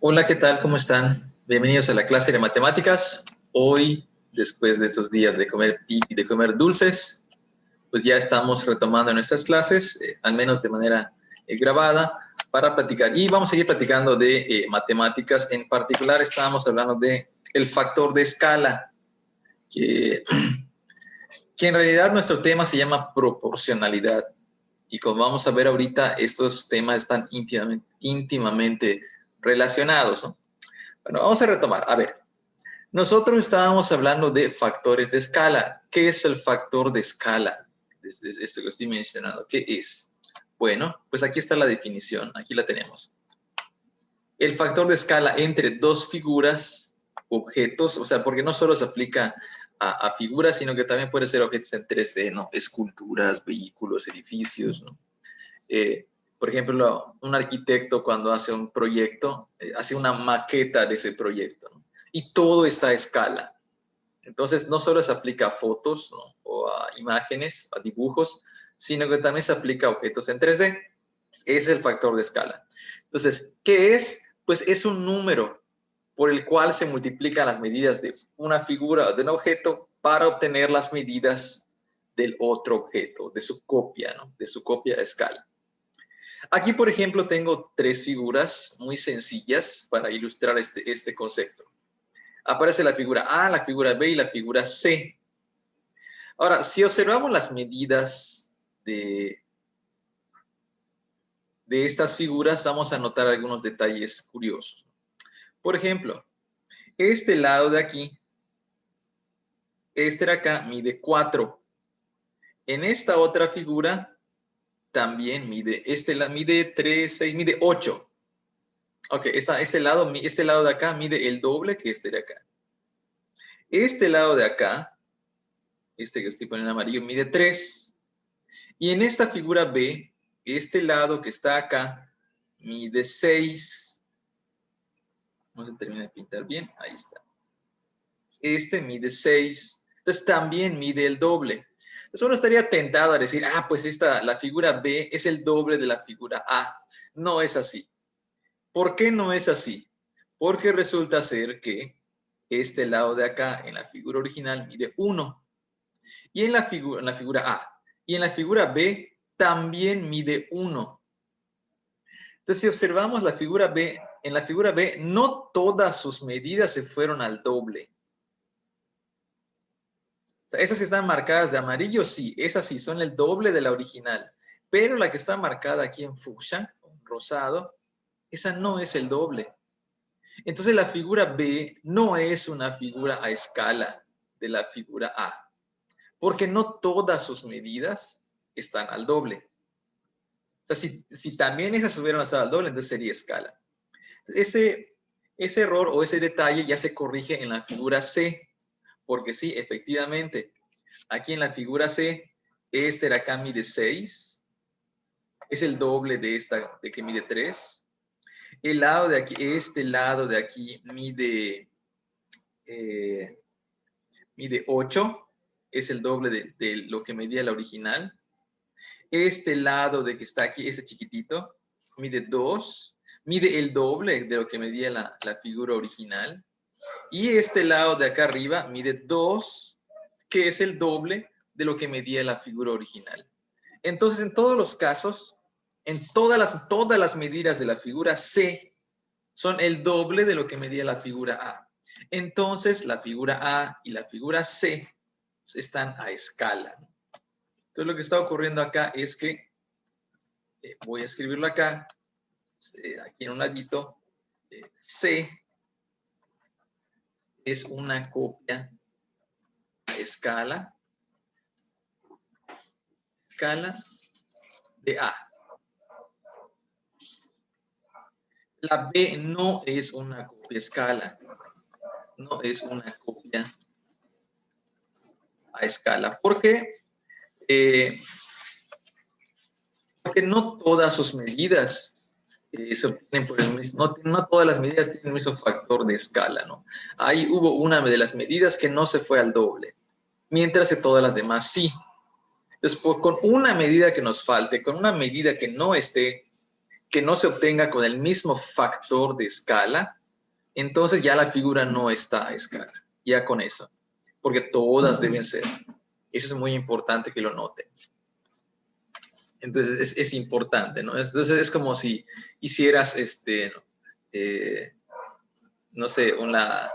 Hola, ¿qué tal? ¿Cómo están? Bienvenidos a la clase de matemáticas. Hoy, después de esos días de comer y de comer dulces, pues ya estamos retomando nuestras clases, al menos de manera grabada, para platicar. Y vamos a seguir platicando de matemáticas. En particular, estábamos hablando de el factor de escala, que en realidad nuestro tema se llama proporcionalidad. Y como vamos a ver ahorita, estos temas están íntimamente relacionados, ¿no? Bueno, vamos a retomar. A ver, nosotros estábamos hablando de factores de escala. ¿Qué es el factor de escala? Esto que estoy mencionando, ¿qué es? Bueno, pues aquí está la definición, aquí la tenemos. El factor de escala entre dos figuras, objetos, o sea, porque no solo se aplica a figuras, sino que también puede ser objetos en 3D, ¿no? Esculturas, vehículos, edificios, ¿no? Por ejemplo, un arquitecto cuando hace un proyecto, hace una maqueta de ese proyecto, ¿no? Y todo está a escala. Entonces, no solo se aplica a fotos, ¿no? O a imágenes, a dibujos, sino que también se aplica a objetos en 3D. Ese es el factor de escala. Entonces, ¿qué es? Pues es un número por el cual se multiplican las medidas de una figura o de un objeto para obtener las medidas del otro objeto, de su copia, ¿no? De su copia a escala. Aquí, por ejemplo, tengo tres figuras muy sencillas para ilustrar este concepto. Aparece la figura A, la figura B y la figura C. Ahora, si observamos las medidas de estas figuras, vamos a notar algunos detalles curiosos. Por ejemplo, este lado de aquí, este de acá, mide 4. En esta otra figura también mide, mide 3, 6, mide 8. Ok, este lado de acá mide el doble que este de acá. Este lado de acá, este que estoy poniendo en amarillo, mide 3. Y en esta figura B, este lado que está acá, mide 6. No se termina de pintar bien, ahí está. Este mide 6. Entonces también mide el doble. Entonces uno estaría tentado a decir, pues la figura B es el doble de la figura A. No es así. ¿Por qué no es así? Porque resulta ser que este lado de acá, en la figura original, mide 1. Y en la figura A. Y en la figura B también mide 1. Entonces, si observamos la figura B, en la figura B no todas sus medidas se fueron al doble. O sea, esas que están marcadas de amarillo, sí, esas sí son el doble de la original. Pero la que está marcada aquí en fucsia, rosado, esa no es el doble. Entonces la figura B no es una figura a escala de la figura A, porque no todas sus medidas están al doble. O sea, si también esas hubieran estado al doble, entonces sería escala. Ese error o ese detalle ya se corrige en la figura C, porque sí, efectivamente, aquí en la figura C, este de acá mide 6, es el doble de esta, de que mide 3. El lado de aquí, este lado de aquí mide 8, es el doble de lo que medía la original. Este lado de que está aquí, ese chiquitito, mide 2, mide el doble de lo que medía la figura original. Y este lado de acá arriba mide 2, que es el doble de lo que medía la figura original. Entonces, en todos los casos, en todas las medidas de la figura C son el doble de lo que medía la figura A. Entonces, la figura A y la figura C están a escala. Entonces, lo que está ocurriendo acá es que, voy a escribirlo acá, aquí en un ladito, C es una copia a escala de A. La B no es una copia a escala, no es una copia a escala. ¿Por qué? Porque no todas sus medidas se obtienen por el mismo, no todas las medidas tienen el mismo factor de escala, ¿no? Ahí hubo una de las medidas que no se fue al doble, mientras que todas las demás sí. Entonces, con una medida que nos falte, con una medida que no esté que no se obtenga con el mismo factor de escala, entonces ya la figura no está a escala. Ya con eso. Porque todas deben ser. Eso es muy importante que lo noten. Entonces es importante, ¿no? Entonces es como si hicieras, no sé, una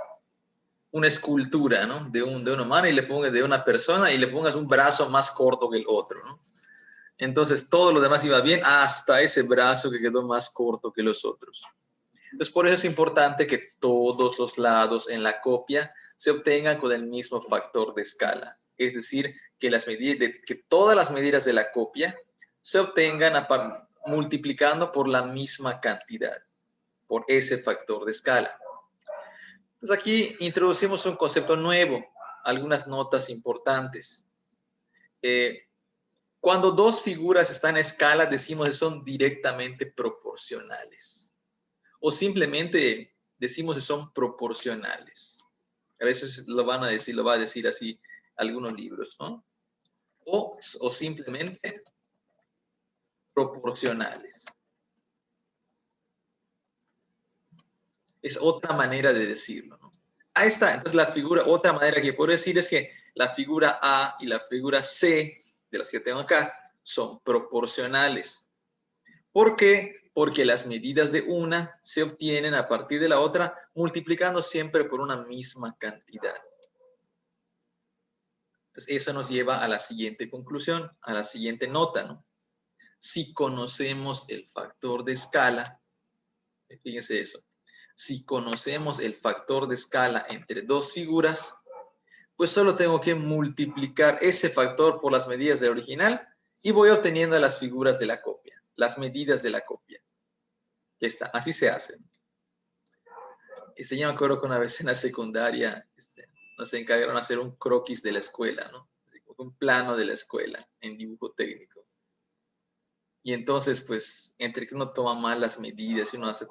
escultura, ¿no? De una mano y le pongas de una persona y le pongas un brazo más corto que el otro, ¿no? Entonces todo lo demás iba bien hasta ese brazo que quedó más corto que los otros. Entonces por eso es importante que todos los lados en la copia se obtengan con el mismo factor de escala. Es decir, que todas las medidas de la copia se obtengan multiplicando por la misma cantidad, por ese factor de escala. Entonces aquí introducimos un concepto nuevo, algunas notas importantes. Cuando dos figuras están en escala, decimos que son directamente proporcionales. O simplemente decimos que son proporcionales. A veces lo va a decir así algunos libros, ¿no? O simplemente proporcionales. Es otra manera de decirlo, ¿no? Ahí está. Entonces la figura, otra manera que puedo decir es que la figura A y la figura C, de las que tengo acá, son proporcionales. ¿Por qué? Porque las medidas de una se obtienen a partir de la otra multiplicando siempre por una misma cantidad. Entonces eso nos lleva a la siguiente conclusión, a la siguiente nota, ¿no? Si conocemos el factor de escala, fíjense eso, si conocemos el factor de escala entre dos figuras, pues solo tengo que multiplicar ese factor por las medidas del original y voy obteniendo las figuras de la copia, las medidas de la copia. Ya está, así se hace. Yo me acuerdo que una vez en la secundaria nos encargaron de hacer un croquis de la escuela, ¿no? Un plano de la escuela en dibujo técnico. Y entonces, pues, entre que uno toma mal las medidas y uno hace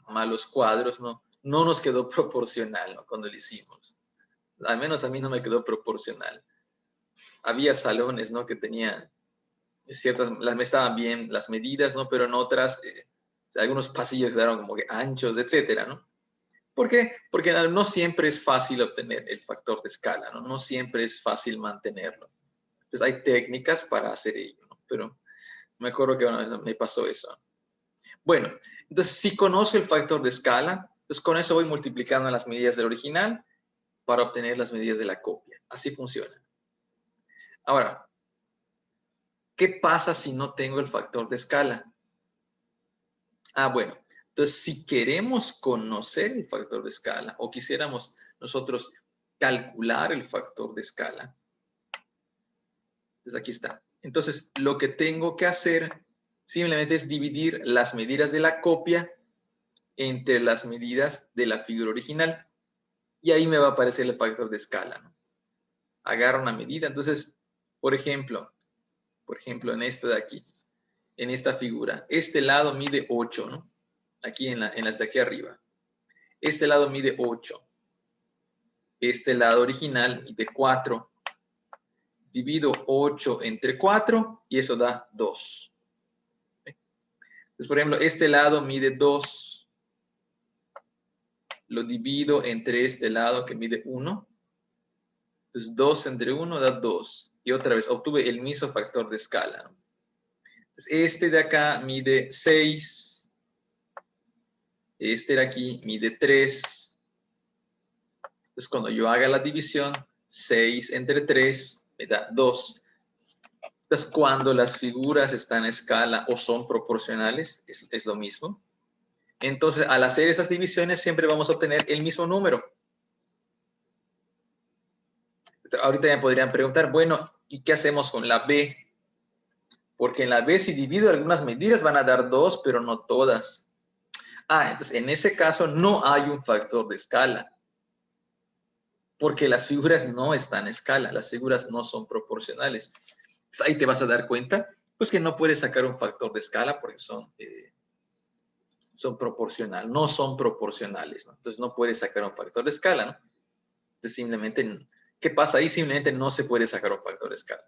malos cuadros, no nos quedó proporcional, ¿no? Cuando lo hicimos. Al menos a mí no me quedó proporcional. Había salones, ¿no? Que tenían ciertas, me estaban bien las medidas, ¿no? Pero en otras, algunos pasillos quedaron como que anchos, etcétera, ¿no? ¿Por qué? Porque no siempre es fácil obtener el factor de escala, ¿no? No siempre es fácil mantenerlo. Entonces hay técnicas para hacer ello, ¿no? Pero me acuerdo que una vez me pasó eso. Bueno, entonces si conozco el factor de escala, entonces con eso voy multiplicando las medidas del original para obtener las medidas de la copia. Así funciona. Ahora, ¿qué pasa si no tengo el factor de escala? Bueno, entonces si queremos conocer el factor de escala o quisiéramos nosotros calcular el factor de escala, entonces aquí está. Entonces lo que tengo que hacer simplemente es dividir las medidas de la copia entre las medidas de la figura original. Y ahí me va a aparecer el factor de escala, ¿no? Agarro una medida. Entonces, por ejemplo, en esta de aquí, en esta figura, este lado mide 8, ¿no? Aquí en las de aquí arriba. Este lado mide 8. Este lado original mide 4. Divido 8 entre 4 y eso da 2. Entonces, por ejemplo, este lado mide 2. Lo divido entre este lado que mide 1. Entonces 2 entre 1 da 2. Y otra vez obtuve el mismo factor de escala. Entonces, este de acá mide 6. Este de aquí mide 3. Entonces cuando yo haga la división, 6 entre 3 me da 2. Entonces cuando las figuras están a escala o son proporcionales, es lo mismo. Entonces, al hacer esas divisiones, siempre vamos a obtener el mismo número. Ahorita me podrían preguntar, bueno, ¿y qué hacemos con la B? Porque en la B, si divido algunas medidas, van a dar 2, pero no todas. Entonces, en ese caso, no hay un factor de escala. Porque las figuras no están en escala, las figuras no son proporcionales. Entonces, ahí te vas a dar cuenta, pues que no puedes sacar un factor de escala porque son proporcionales, no son proporcionales, ¿no? Entonces no puedes sacar un factor de escala, ¿no? Entonces simplemente, ¿qué pasa ahí? Simplemente no se puede sacar un factor de escala.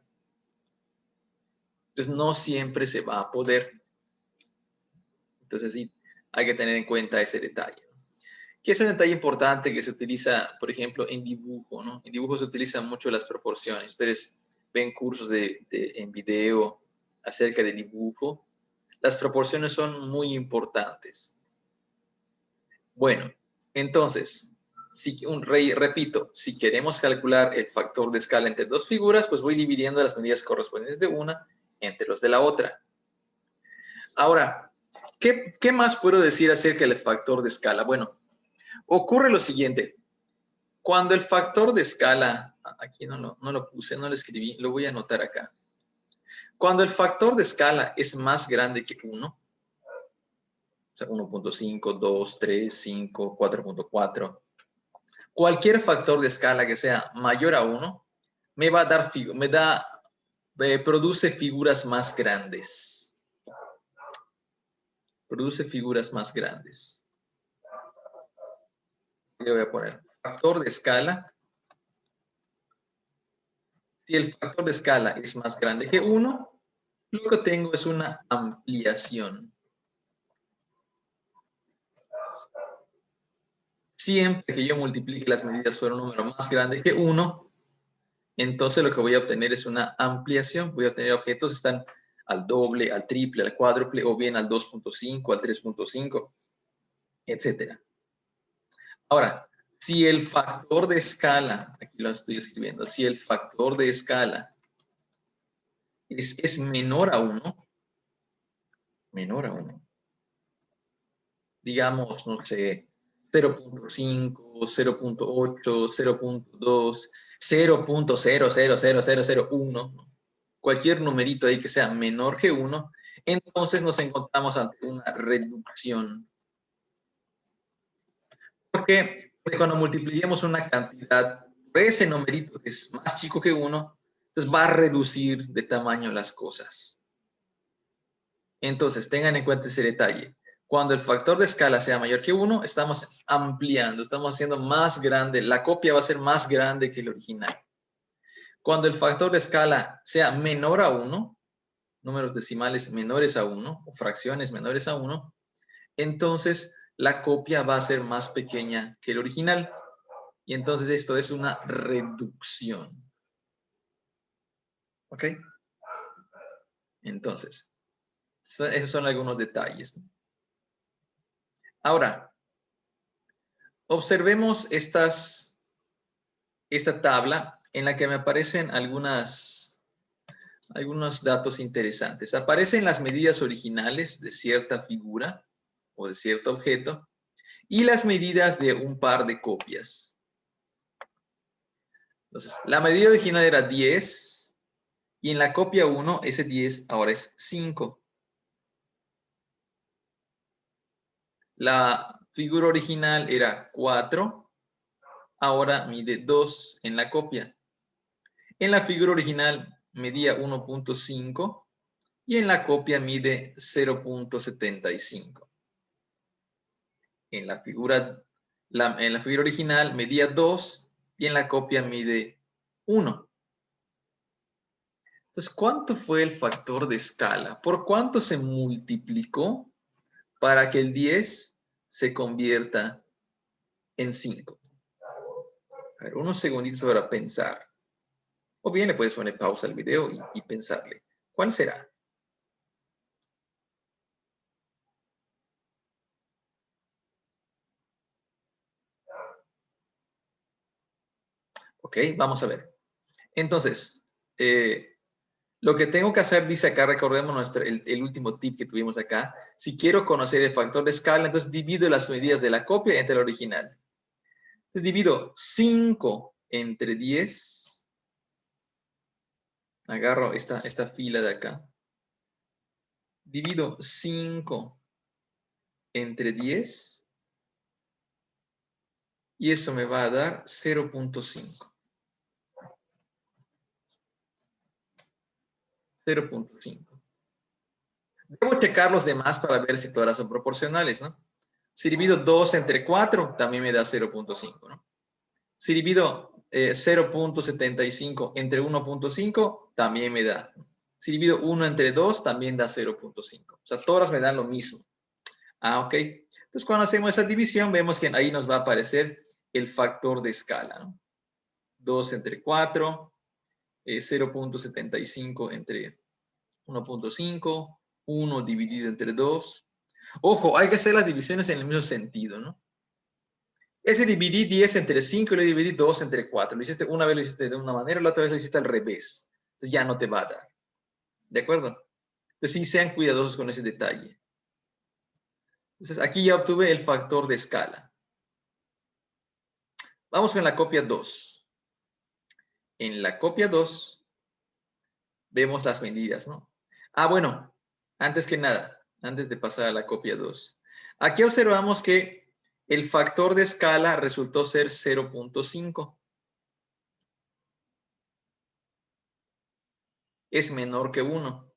Entonces no siempre se va a poder. Entonces sí, hay que tener en cuenta ese detalle. Que es un detalle importante que se utiliza, por ejemplo, en dibujo, ¿no? En dibujo se utilizan mucho las proporciones. Ustedes ven cursos en video acerca de dibujo. Las proporciones son muy importantes. Bueno, entonces, repito, si queremos calcular el factor de escala entre dos figuras, pues voy dividiendo las medidas correspondientes de una entre los de la otra. Ahora, ¿qué más puedo decir acerca del factor de escala? Bueno, ocurre lo siguiente. Cuando el factor de escala, aquí no lo puse, no lo escribí, lo voy a anotar acá. Cuando el factor de escala es más grande que 1, o sea, 1.5, 2, 3, 5, 4.4, cualquier factor de escala que sea mayor a 1 me va a dar, produce figuras más grandes. Produce figuras más grandes. Le voy a poner factor de escala. Si el factor de escala es más grande que 1, lo que tengo es una ampliación. Siempre que yo multiplique las medidas por un número más grande que 1, entonces lo que voy a obtener es una ampliación. Voy a obtener objetos que están al doble, al triple, al cuádruple, o bien al 2.5, al 3.5, etc. Ahora, si el factor de escala, aquí lo estoy escribiendo, si el factor de escala es menor a 1, digamos, no sé, 0.5, 0.8, 0.2, 0.000001, cualquier numerito ahí que sea menor que 1, entonces nos encontramos ante una reducción. Porque cuando multipliquemos una cantidad por ese numerito que es más chico que 1, entonces va a reducir de tamaño las cosas. Entonces tengan en cuenta ese detalle. Cuando el factor de escala sea mayor que 1, estamos ampliando, estamos haciendo más grande, la copia va a ser más grande que el original. Cuando el factor de escala sea menor a 1, números decimales menores a 1, o fracciones menores a 1, entonces la copia va a ser más pequeña que el original. Y entonces esto es una reducción. ¿Ok? Entonces, esos son algunos detalles. Ahora, observemos esta tabla en la que me aparecen algunos datos interesantes. Aparecen las medidas originales de cierta figura o de cierto objeto y las medidas de un par de copias. Entonces, la medida original era 10 y en la copia 1 ese 10 ahora es 5. La figura original era 4, ahora mide 2 en la copia. En la figura original medía 1.5 y en la copia mide 0.75. En la figura original medía 2 y en la copia mide 1. Entonces, ¿cuánto fue el factor de escala? ¿Por cuánto se multiplicó para que el 10 se convierta en 5? A ver, unos segunditos para pensar. O bien le puedes poner pausa al video y pensarle. ¿Cuál será? Ok, vamos a ver. Entonces, lo que tengo que hacer, dice acá, recordemos el último tip que tuvimos acá. Si quiero conocer el factor de escala, entonces divido las medidas de la copia entre la original. Entonces divido 5 entre 10. Agarro esta fila de acá. Divido 5 entre 10. Y eso me va a dar 0.5. 0.5. Debo checar los demás para ver si todas son proporcionales, ¿no? Si divido 2 entre 4, también me da 0.5, ¿no? Si divido 0.75 entre 1.5, también me da. Si divido 1 entre 2, también da 0.5. O sea, todas me dan lo mismo. Ah, ok. Entonces, cuando hacemos esa división, vemos que ahí nos va a aparecer el factor de escala, ¿no? 2 entre 4, 0.75 entre 1.5, 1 dividido entre 2. Ojo, hay que hacer las divisiones en el mismo sentido, ¿no? Ese dividí 10 entre 5 y le dividí 2 entre 4. Lo hiciste una vez, lo hiciste de una manera, la otra vez lo hiciste al revés. Entonces ya no te va a dar. ¿De acuerdo? Entonces sí sean cuidadosos con ese detalle. Entonces aquí ya obtuve el factor de escala. Vamos con la copia 2. En la copia 2 vemos las medidas, ¿no? Ah, bueno, antes que nada, antes de pasar a la copia 2. Aquí observamos que el factor de escala resultó ser 0.5. Es menor que 1.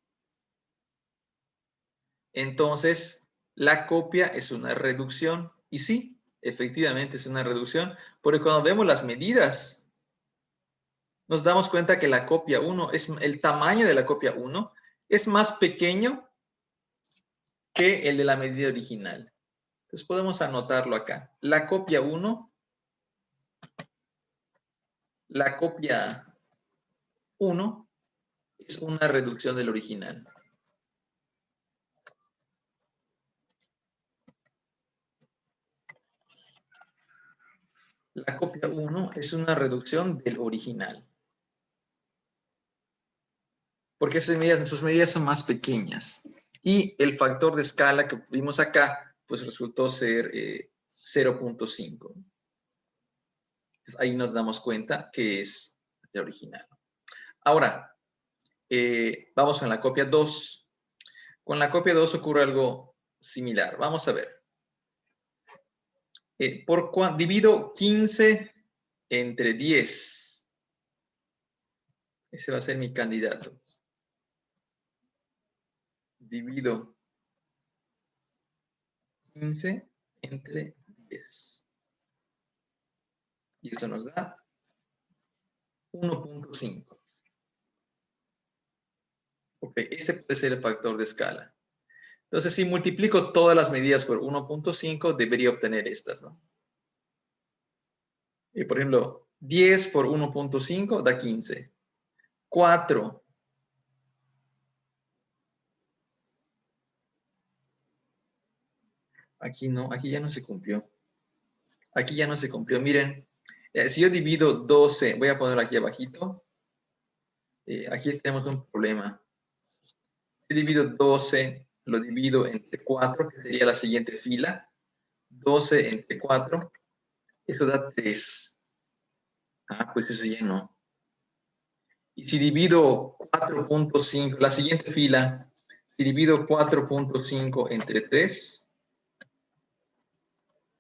Entonces, la copia es una reducción. Y sí, efectivamente es una reducción, porque cuando vemos las medidas, nos damos cuenta que la copia 1, el tamaño de la copia 1 es más pequeño que el de la medida original. Entonces podemos anotarlo acá. La copia 1 es una reducción del original. La copia 1 es una reducción del original. Porque sus medidas son más pequeñas. Y el factor de escala que vimos acá, pues resultó ser 0.5. Ahí nos damos cuenta que es el original. Ahora, vamos con la copia 2. Con la copia 2 ocurre algo similar. Vamos a ver. Divido 15 entre 10. Ese va a ser mi candidato. Divido 15 entre 10. Y eso nos da 1.5. Ok, este puede ser el factor de escala. Entonces, si multiplico todas las medidas por 1.5, debería obtener estas, ¿no? Por ejemplo, 10 por 1.5 da 15. 4. Aquí no, aquí ya no se cumplió. Aquí ya no se cumplió. Miren, si yo divido 12, voy a poner aquí abajito. Aquí tenemos un problema. Si divido 12, lo divido entre 4, que sería la siguiente fila. 12 entre 4, eso da 3. Ah, pues ese ya no. Y si divido 4.5, la siguiente fila, si divido 4.5 entre 3,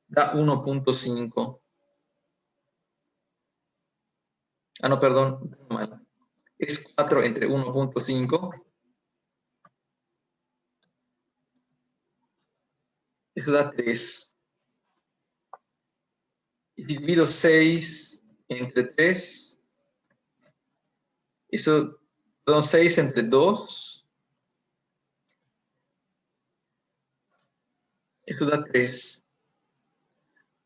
da 1.5. Ah, no, perdón, mal. Es 4 entre 1.5. Eso da 3. Y si divido 6 entre 3, esto son 6 entre 2. Eso da 3.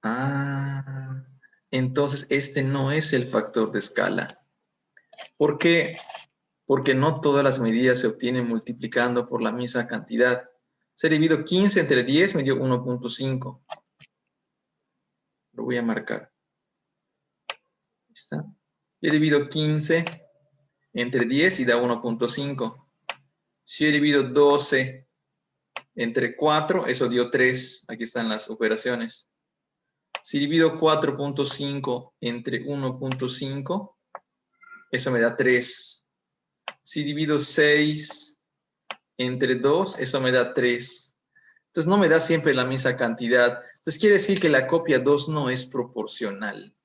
Ah, entonces este no es el factor de escala. ¿Por qué? Porque no todas las medidas se obtienen multiplicando por la misma cantidad. Se dividido 15 entre 10 me dio 1.5. Lo voy a marcar. ¿Está? Yo divido 15 entre 10 y da 1.5. Si yo divido 12 entre 4, eso dio 3. Aquí están las operaciones. Si divido 4.5 entre 1.5, eso me da 3. Si divido 6 entre 2, eso me da 3. Entonces no me da siempre la misma cantidad. Entonces quiere decir que la copia 2 no es proporcional.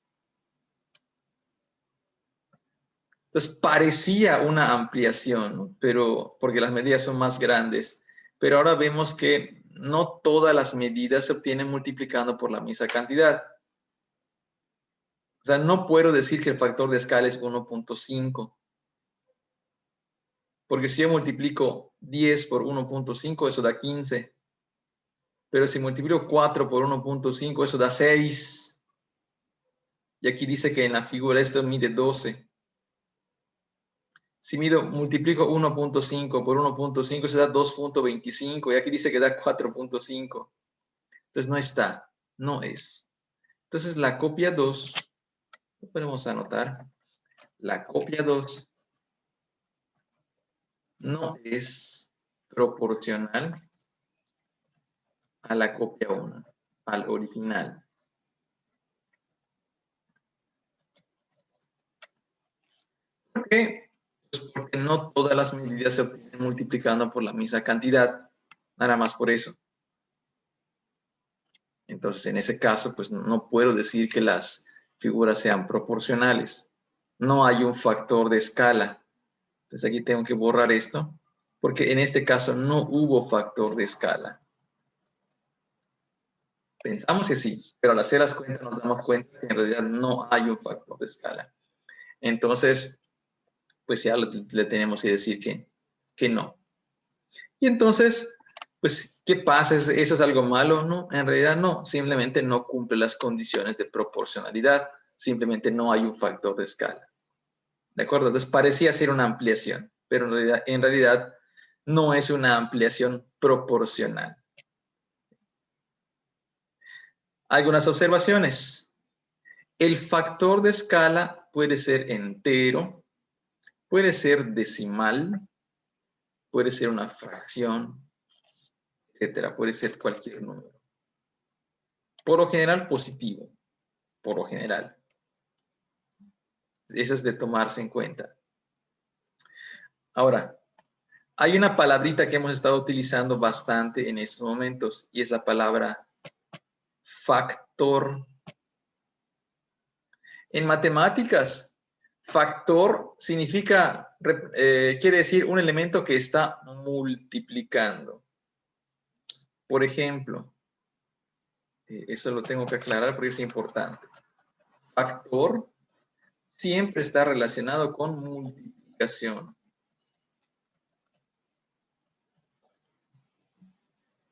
Entonces parecía una ampliación, ¿no? Pero porque las medidas son más grandes. Pero ahora vemos que no todas las medidas se obtienen multiplicando por la misma cantidad. O sea, no puedo decir que el factor de escala es 1.5. Porque si yo multiplico 10 por 1.5, eso da 15. Pero si multiplico 4 por 1.5, eso da 6. Y aquí dice que en la figura esto mide 12. Si multiplico 1.5 por 1.5, se da 2.25. Y aquí dice que da 4.5. Entonces no está, no es. Entonces la copia 2, lo podemos anotar. La copia 2 no es proporcional a la copia 1, al original. ¿Por qué? Pues porque no todas las medidas se obtienen multiplicando por la misma cantidad, nada más por eso. Entonces, en ese caso, pues no puedo decir que las figuras sean proporcionales. No hay un factor de escala. Entonces aquí tengo que borrar esto, porque en este caso no hubo factor de escala. Pensamos que sí, pero al hacer las cuentas nos damos cuenta que en realidad no hay un factor de escala. Entonces, pues ya le tenemos que decir que no. Y entonces, pues, ¿qué pasa? ¿Eso es algo malo? No, en realidad no. Simplemente no cumple las condiciones de proporcionalidad. Simplemente no hay un factor de escala. ¿De acuerdo? Entonces parecía ser una ampliación, pero en realidad no es una ampliación proporcional. Algunas observaciones. El factor de escala puede ser entero, puede ser decimal, puede ser una fracción, etcétera. Puede ser cualquier número. Por lo general positivo, por lo general. Eso es de tomarse en cuenta. Ahora, hay una palabrita que hemos estado utilizando bastante en estos momentos y es la palabra factor. En matemáticas, factor significa, quiere decir un elemento que está multiplicando. Por ejemplo, eso lo tengo que aclarar porque es importante. Factor siempre está relacionado con multiplicación.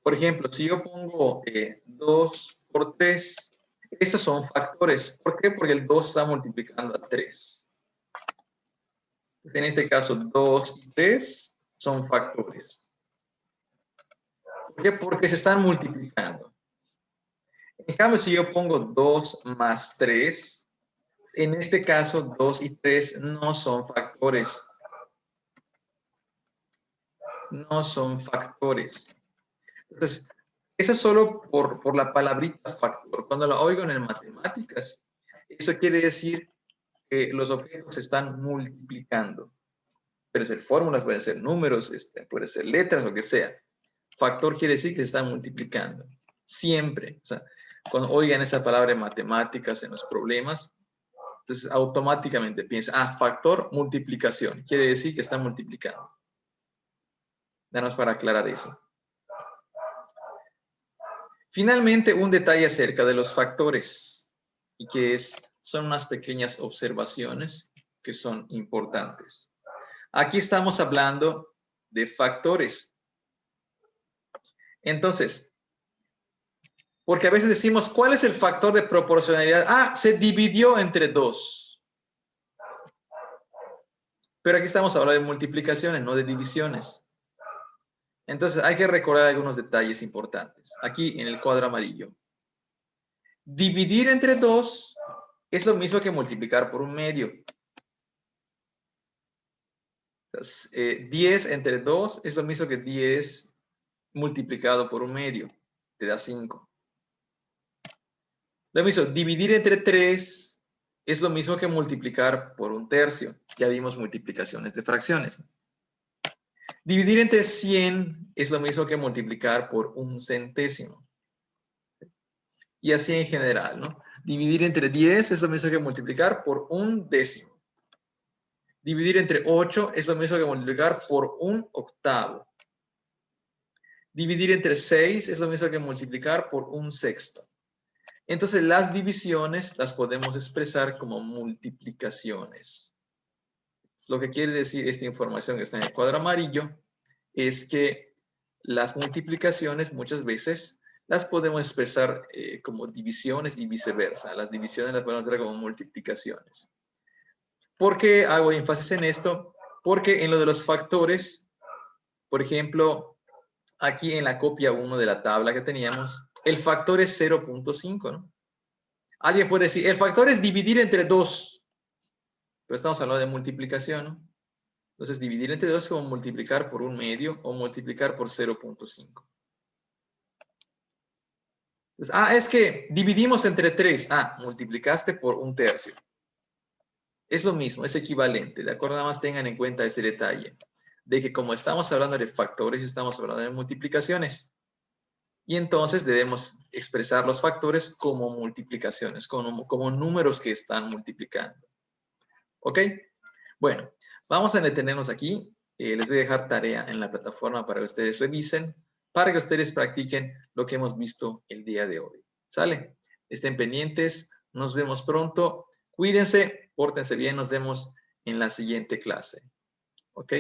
Por ejemplo, si yo pongo 2 por 3, estos son factores. ¿Por qué? Porque el 2 está multiplicando a 3. En este caso, 2 y 3 son factores. ¿Por qué? Porque se están multiplicando. En cambio, si yo pongo 2 más 3, en este caso, 2 y 3 no son factores. No son factores. Entonces, eso es solo por la palabrita factor. Cuando lo oigo en matemáticas, eso quiere decir que los objetos se están multiplicando. Pueden ser fórmulas, pueden ser números, pueden ser letras, lo que sea. Factor quiere decir que se están multiplicando. Siempre. O sea, cuando oigan esa palabra en matemáticas, en los problemas, entonces automáticamente piensa, factor, multiplicación. Quiere decir que están multiplicando. Danos para aclarar eso. Finalmente, un detalle acerca de los factores, y que son unas pequeñas observaciones que son importantes. Aquí estamos hablando de factores. Entonces, porque a veces decimos, ¿cuál es el factor de proporcionalidad? Se dividió entre 2. Pero aquí estamos hablando de multiplicaciones, no de divisiones. Entonces, hay que recordar algunos detalles importantes. Aquí en el cuadro amarillo. Dividir entre 2 es lo mismo que multiplicar por un medio. Entonces, 10 entre 2 es lo mismo que 10 multiplicado por un medio. Te da 5. Lo mismo, dividir entre 3 es lo mismo que multiplicar por un tercio. Ya vimos multiplicaciones de fracciones. Dividir entre 100 es lo mismo que multiplicar por un centésimo. Y así en general, ¿no? Dividir entre 10 es lo mismo que multiplicar por un décimo. Dividir entre 8 es lo mismo que multiplicar por un octavo. Dividir entre 6 es lo mismo que multiplicar por un sexto. Entonces, las divisiones las podemos expresar como multiplicaciones. Lo que quiere decir esta información que está en el cuadro amarillo es que las multiplicaciones muchas veces las podemos expresar como divisiones y viceversa. Las divisiones las podemos hacer como multiplicaciones. ¿Por qué hago énfasis en esto? Porque en lo de los factores, por ejemplo, aquí en la copia 1 de la tabla que teníamos, el factor es 0.5, ¿no? Alguien puede decir, el factor es dividir entre 2, pero estamos hablando de multiplicación, ¿no? Entonces, dividir entre 2 es como multiplicar por 1/2 o multiplicar por 0.5. Entonces, es que dividimos entre 3. Multiplicaste por 1/3. Es lo mismo, es equivalente. De acuerdo, nada más tengan en cuenta ese detalle. De que como estamos hablando de factores, estamos hablando de multiplicaciones. Y entonces debemos expresar los factores como multiplicaciones, como números que están multiplicando. ¿Ok? Bueno, vamos a detenernos aquí. Les voy a dejar tarea en la plataforma para que ustedes revisen, para que ustedes practiquen lo que hemos visto el día de hoy. ¿Sale? Estén pendientes. Nos vemos pronto. Cuídense, pórtense bien. Nos vemos en la siguiente clase. ¿Ok?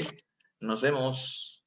Nos vemos.